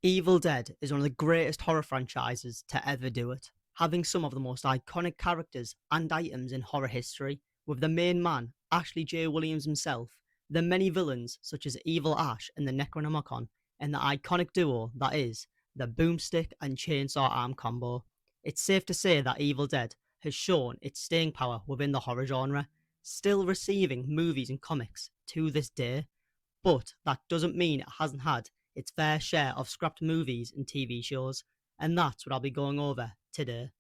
Evil Dead is one of the greatest horror franchises to ever do it, having some of the most iconic characters and items in horror history, with the main man, Ashley J. Williams himself, the many villains such as Evil Ash and the Necronomicon, and the iconic duo that is the boomstick and chainsaw arm combo. It's safe to say that Evil Dead has shown its staying power within the horror genre, still receiving movies and comics to this day, but that doesn't mean it hasn't had its fair share of scrapped movies and TV shows, and that's what I'll be going over today.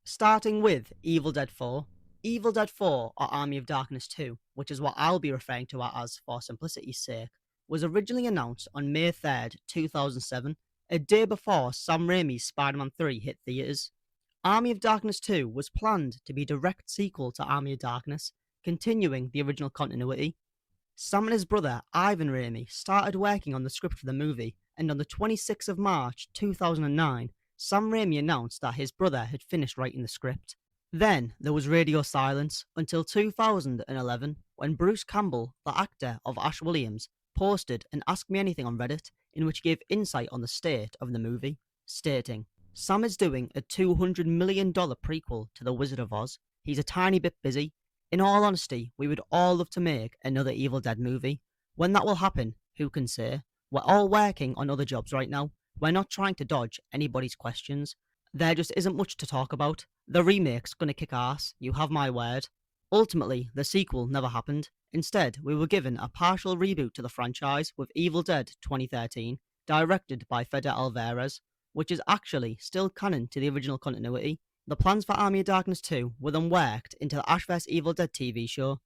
Starting with Evil Dead 4. Evil Dead 4 or Army of Darkness 2, which is what I'll be referring to it as for simplicity's sake, was originally announced on May 3rd, 2007, a day before Sam Raimi's Spider-Man 3 hit theaters. Army of Darkness 2 was planned to be a direct sequel to Army of Darkness, continuing the original continuity. Sam and his brother, Ivan Raimi, started working on the script for the movie, and on the 26th of March 2009, Sam Raimi announced that his brother had finished writing the script. Then there was radio silence until 2011, when Bruce Campbell, the actor of Ash Williams, posted an Ask Me Anything on Reddit, in which he gave insight on the state of the movie, stating, Sam is doing a $200 million prequel to The Wizard of Oz. He's a tiny bit busy. In all honesty, we would all love to make another Evil Dead movie. When that will happen, who can say? We're all working on other jobs right now. We're not trying to dodge anybody's questions. There just isn't much to talk about. The remake's gonna kick ass, you have my word. Ultimately, the sequel never happened. Instead, we were given a partial reboot to the franchise with Evil Dead 2013, directed by Fede Alvarez, which is actually still canon to the original continuity. The plans for Army of Darkness 2 were then worked into the Ash vs Evil Dead TV show,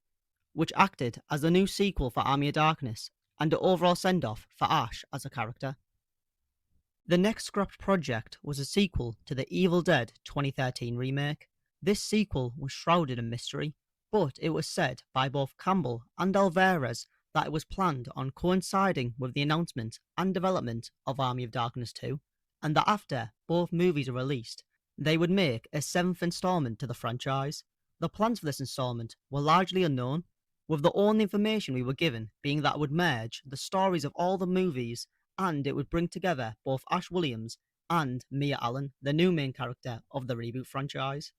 which acted as the new sequel for Army of Darkness and the overall send-off for Ash as a character. The next scrapped project was a sequel to the Evil Dead 2013 remake. This sequel was shrouded in mystery, but it was said by both Campbell and Alvarez that it was planned on coinciding with the announcement and development of Army of Darkness 2, and that after both movies are released, they would make a 7th installment to the franchise. The plans for this installment were largely unknown, with the only information we were given being that it would merge the stories of all the movies and it would bring together both Ash Williams and Mia Allen, the new main character of the reboot franchise.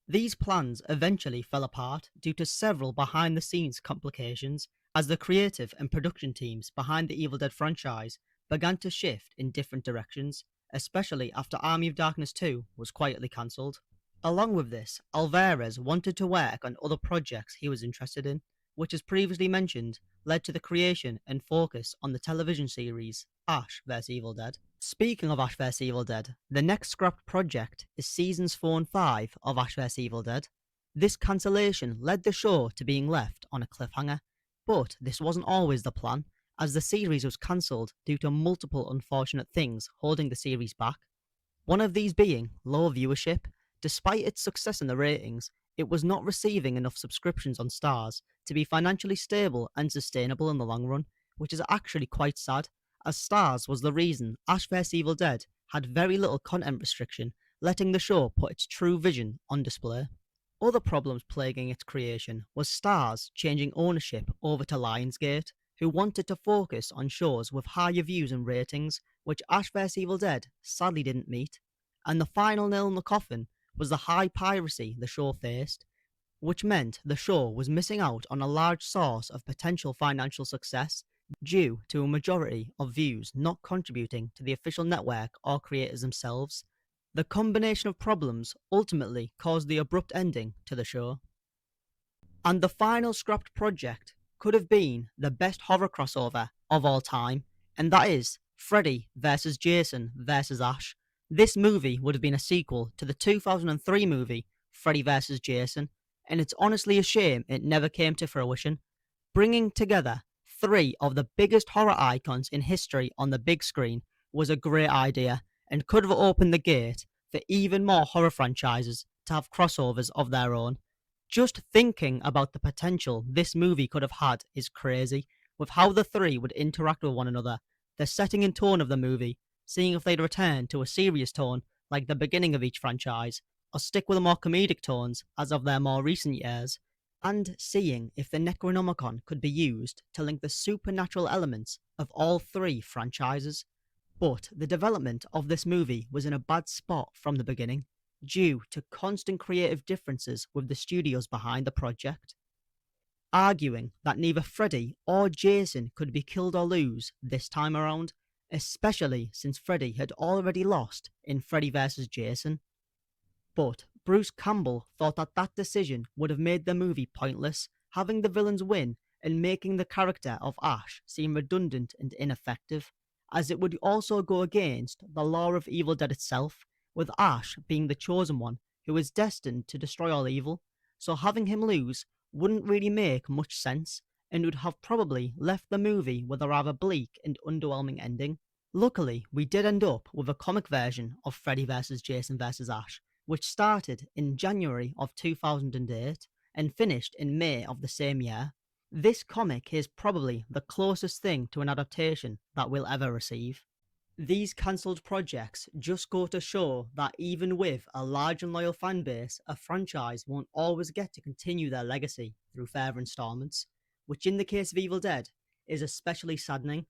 These plans eventually fell apart due to several behind-the-scenes complications as the creative and production teams behind the Evil Dead franchise began to shift in different directions, especially after Army of Darkness 2 was quietly cancelled. Along with this, Alvarez wanted to work on other projects he was interested in, which as previously mentioned, led to the creation and focus on the television series Ash vs Evil Dead. Speaking of Ash vs Evil Dead, the next scrapped project is seasons 4 and 5 of Ash vs Evil Dead. This cancellation led the show to being left on a cliffhanger, but this wasn't always the plan, as the series was cancelled due to multiple unfortunate things holding the series back. One of these being low viewership. Despite its success in the ratings, it was not receiving enough subscriptions on Starz to be financially stable and sustainable in the long run, which is actually quite sad, as Starz was the reason Ash vs Evil Dead had very little content restriction, letting the show put its true vision on display. Other problems plaguing its creation was Starz changing ownership over to Lionsgate, who wanted to focus on shows with higher views and ratings, which Ash vs Evil Dead sadly didn't meet. And the final nail in the coffin was the high piracy the show faced, which meant the show was missing out on a large source of potential financial success due to a majority of views not contributing to the official network or creators themselves. The combination of problems ultimately caused the abrupt ending to the show. And the final scrapped project could have been the best horror crossover of all time, and that is Freddy vs. Jason vs. Ash. This movie would have been a sequel to the 2003 movie Freddy vs. Jason, and it's honestly a shame it never came to fruition. Bringing together three of the biggest horror icons in history on the big screen was a great idea and could have opened the gate for even more horror franchises to have crossovers of their own. Just thinking about the potential this movie could have had is crazy, with how the three would interact with one another, the setting and tone of the movie, seeing if they'd return to a serious tone like the beginning of each franchise, or stick with the more comedic tones as of their more recent years, and seeing if the Necronomicon could be used to link the supernatural elements of all three franchises. But the development of this movie was in a bad spot from the beginning, due to constant creative differences with the studios behind the project, arguing that neither Freddy or Jason could be killed or lose this time around, especially since Freddy had already lost in Freddy vs. Jason. But Bruce Campbell thought that that decision would have made the movie pointless, having the villains win and making the character of Ash seem redundant and ineffective, as it would also go against the lore of Evil Dead itself, with Ash being the chosen one who is destined to destroy all evil, so having him lose wouldn't really make much sense and would have probably left the movie with a rather bleak and underwhelming ending. Luckily, we did end up with a comic version of Freddy vs. Jason vs. Ash, which started in January of 2008 and finished in May of the same year. This comic is probably the closest thing to an adaptation that we'll ever receive. These cancelled projects just go to show that even with a large and loyal fan base, a franchise won't always get to continue their legacy through further installments, which in the case of Evil Dead is especially saddening,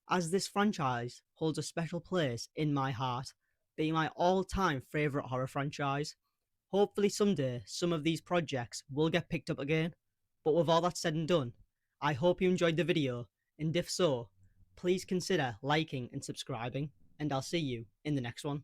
as this franchise holds a special place in my heart, being my all-time favourite horror franchise. Hopefully someday some of these projects will get picked up again, but with all that said and done, I hope you enjoyed the video, and if so, please consider liking and subscribing, and I'll see you in the next one.